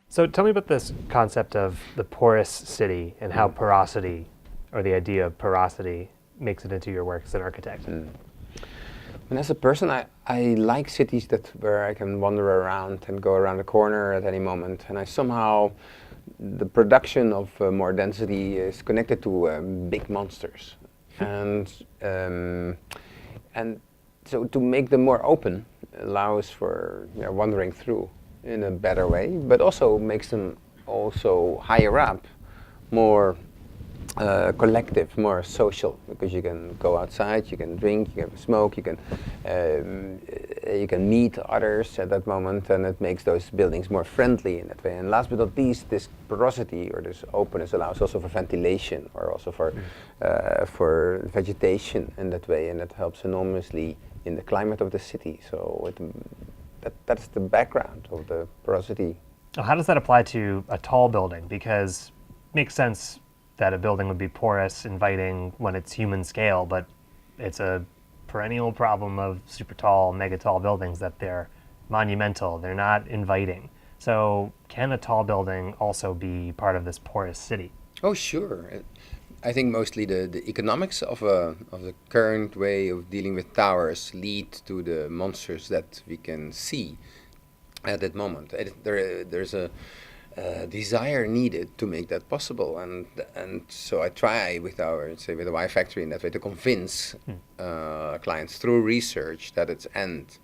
So tell me about this concept of the porous city and how porosity, or the idea of porosity, makes it into your work as an architect. And as a person, I like cities where I can wander around and go around the corner at any moment. And I somehow, the production of more density is connected to big monsters. And so to make them more open allows for wandering through in a better way, but also makes them also higher up, more collective, more social, because you can go outside, you can drink, you can smoke, you can meet others at that moment, and it makes those buildings more friendly in that way. And last but not least, this porosity or this openness allows also for ventilation, or also for vegetation in that way, and that helps enormously in the climate of the city. So that's the background of the porosity. How does that apply to a tall building? Because it makes sense that a building would be porous, inviting when it's human scale, but it's a perennial problem of super tall, mega tall buildings that they're monumental, they're not inviting. So can a tall building also be part of this porous city? Oh, sure. I think mostly the economics of the current way of dealing with towers lead to the monsters that we can see at that moment. There's a desire needed to make that possible, and so I try with with the Y Factory in that way to convince clients through research that its end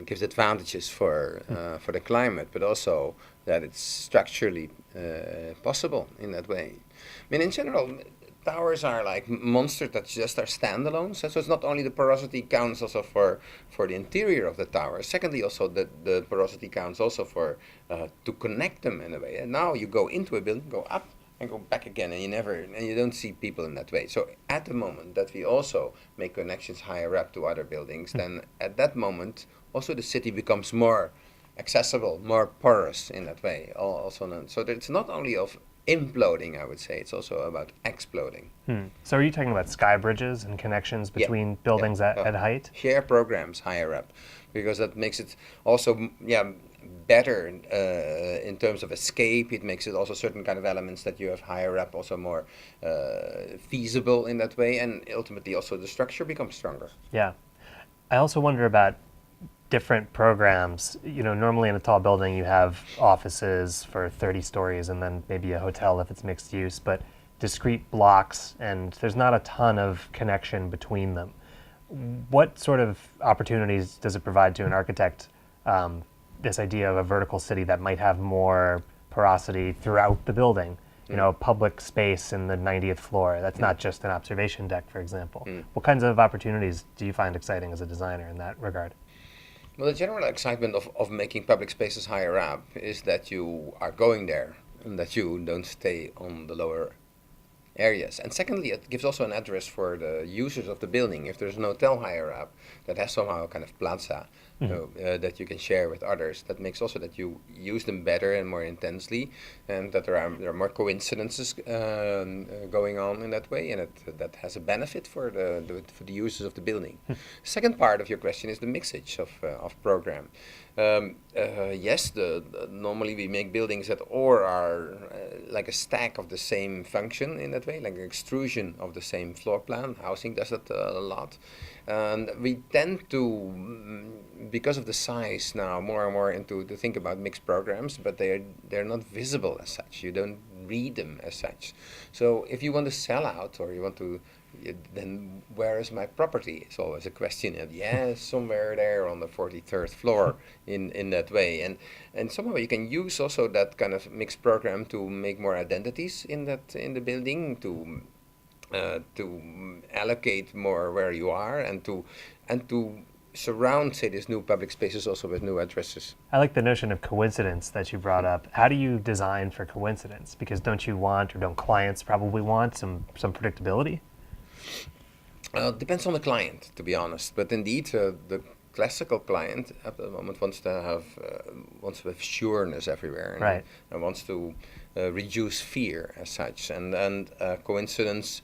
gives advantages for the climate, but also that it's structurally possible in that way. I mean, in general, towers are like monsters that just are standalone. So it's not only the porosity counts also for the interior of the tower. Secondly, also the porosity counts also for to connect them in a way. And now you go into a building, go up and go back again, and you don't see people in that way. So at the moment that we also make connections higher up to other buildings, then at that moment also the city becomes more accessible, more porous in that way. So that it's not only of imploding, I would say, it's also about exploding. So are you talking about sky bridges and connections between buildings at height? Share programs higher up, because that makes it also better in terms of escape. It makes it also certain kind of elements that you have higher up also more feasible in that way, and ultimately also the structure becomes stronger. Yeah. I also wonder about different programs. Normally in a tall building you have offices for 30 stories and then maybe a hotel if it's mixed use, but discrete blocks, and there's not a ton of connection between them. What sort of opportunities does it provide to an architect, this idea of a vertical city that might have more porosity throughout the building? Public space in the 90th floor. That's not just an observation deck, for example. What kinds of opportunities do you find exciting as a designer in that regard? Well, the general excitement of making public spaces higher up is that you are going there and that you don't stay on the lower areas. And secondly, it gives also an address for the users of the building. If there's an hotel higher up that has somehow a kind of plaza that you can share with others, that makes also that you use them better and more intensely, and that there are more coincidences going on in that way, and that has a benefit for the users of the building. Second part of your question is the mixage of program. Yes, normally we make buildings that or are like a stack of the same function in that way, like an extrusion of the same floor plan. Housing does that a lot. And we tend to, because of the size now, more and more to think about mixed programs, but they're not visible as such. You don't read them as such. So if you want to sell out or you want to, then where is my property? It's always a question. And somewhere there on the 43rd floor in that way. And somehow you can use also that kind of mixed program to make more identities in the building, to allocate more where you are, and to surround, say, these new public spaces also with new addresses. I like the notion of coincidence that you brought up. How do you design for coincidence? Because don't you want, or don't clients probably want, some predictability? Depends on the client, to be honest. But indeed, the classical client at the moment wants to have sureness everywhere, right, and wants to reduce fear as such. And coincidence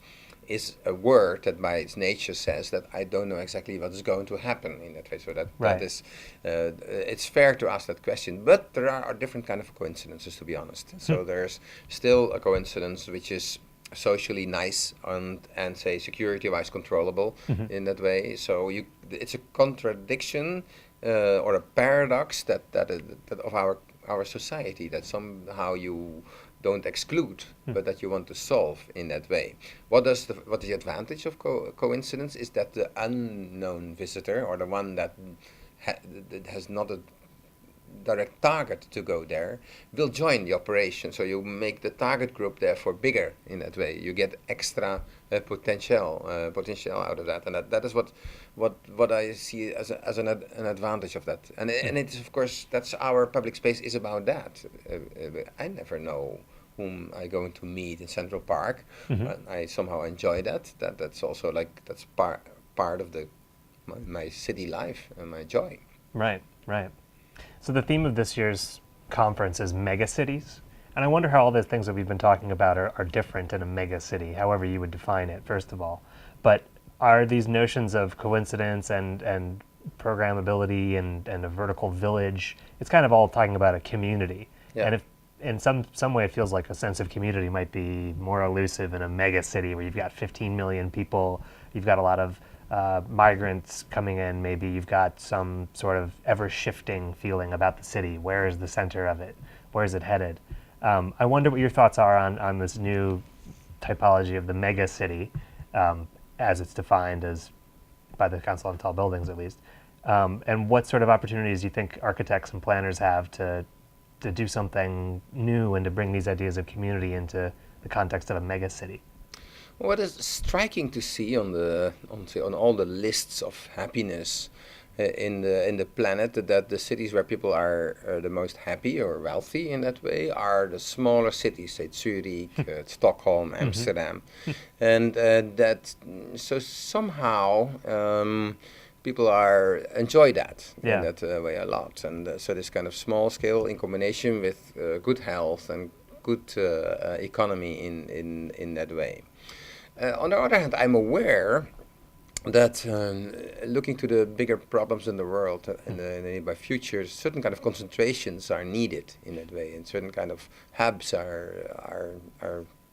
is a word that by its nature says that I don't know exactly what is going to happen in that way. So that Right. that is, it's fair to ask that question. But there are different kind of coincidences, to be honest. So there's still a coincidence which is socially nice and say security-wise controllable in that way. So it's a contradiction or a paradox that of our society, that somehow you don't exclude, but that you want to solve in that way. What is the advantage of coincidence is that the unknown visitor, or the one that has not a direct target to go there, will join the operation. So you make the target group therefore bigger in that way. You get extra potential out of that, and that is what I see as an advantage of that. And it's of course that's our public space is about that. I never know whom I'm going to meet in Central Park. I somehow enjoy that. That's also like that's part of my city life and my joy. Right, right. So the theme of this year's conference is mega cities. And I wonder how all the things that we've been talking about are different in a mega city, however you would define it, first of all. But are these notions of coincidence and programmability and a vertical village, it's kind of all talking about a community. Yeah. And if in some way it feels like a sense of community might be more elusive in a mega city where you've got 15 million people, you've got a lot of migrants coming in, maybe you've got some sort of ever-shifting feeling about the city. Where is the center of it? Where is it headed? I wonder what your thoughts are on this new typology of the mega city, as it's defined as by the Council on Tall Buildings, at least, and what sort of opportunities do you think architects and planners have to do something new and to bring these ideas of community into the context of a mega city? What is striking to see on all the lists of happiness in the planet, that the cities where people are the most happy or wealthy in that way are the smaller cities, say Zurich, Stockholm, Amsterdam, and that so somehow people enjoy that in that way a lot, and so this kind of small scale in combination with good health and good economy in that way. On the other hand, I'm aware that looking to the bigger problems in the world in the nearby future, certain kind of concentrations are needed in that way, and certain kind of hubs are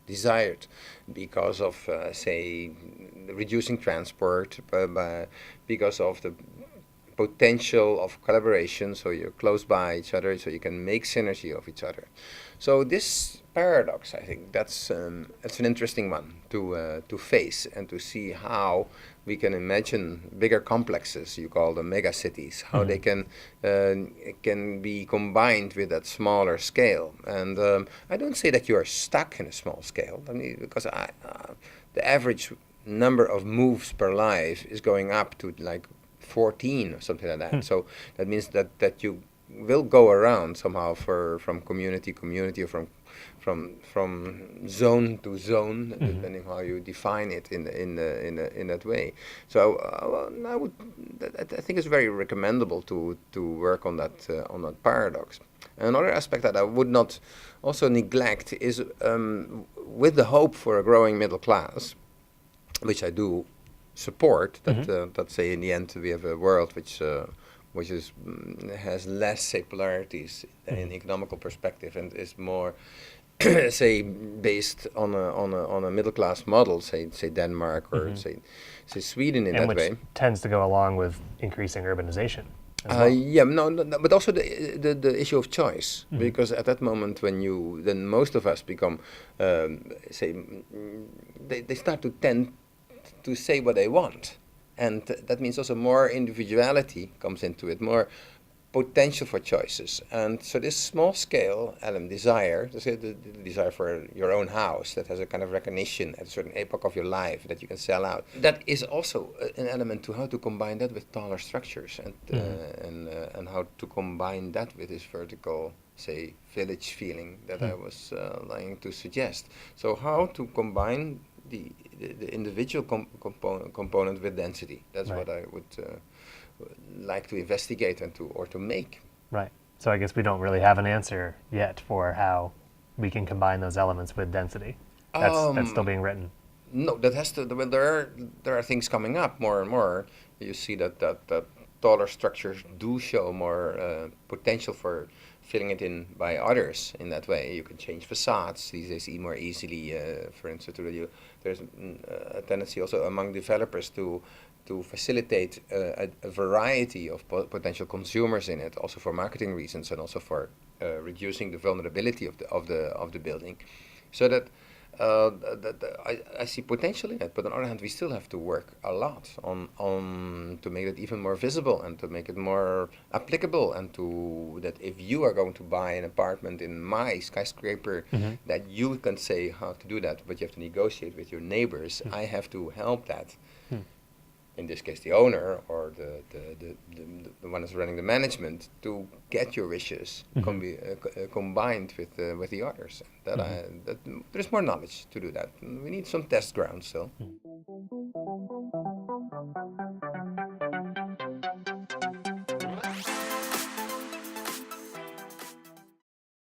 desired because of, say, reducing transport, because of the potential of collaboration, so you're close by each other, so you can make synergy of each other. So this paradox, I think, that's an interesting one to face and to see how we can imagine bigger complexes, you call them mega cities, how they can be combined with that smaller scale. And I don't say that you are stuck in a small scale, I mean, because the average number of moves per life is going up to like 14 or something like that. So that means that you will go around somehow from community or from zone to zone, depending how you define it in that way. So I think it's very recommendable to work on that paradox. Another aspect that I would not also neglect is with the hope for a growing middle class, which I do support, that say in the end we have a world which has less, say, polarities in economical perspective and is more say based on a middle class model, say Denmark or say Sweden in and that which way tends to go along with increasing urbanization as well. Yeah, no, but also the issue of choice, because at that moment then most of us become say they start to tend to say what they want, and that means also more individuality comes into it, more potential for choices. And so this small scale desire, the desire for your own house that has a kind of recognition at a certain epoch of your life that you can sell out, that is also an element to how to combine that with taller structures and how to combine that with this vertical, say, village feeling that I was lying to suggest. So how to combine the individual component with density. That's Right. what I would like to investigate and to make. Right. So I guess we don't really have an answer yet for how we can combine those elements with density. That's still being written. No, that has to. Well, there are things coming up more and more. You see that taller structures do show more potential for filling it in by others. In that way, you can change facades these days more easily. For instance, there's a tendency also among developers to facilitate a variety of potential consumers in it, also for marketing reasons and also for reducing the vulnerability of the building, so that. I see potential in it, but on the other hand, we still have to work a lot on to make it even more visible and to make it more applicable, and to that if you are going to buy an apartment in my skyscraper, that you can say how to do that, but you have to negotiate with your neighbors. I have to help that. In this case, the owner or the one who's running the management, to get your wishes combined with the others. That there's more knowledge to do that. We need some test grounds still.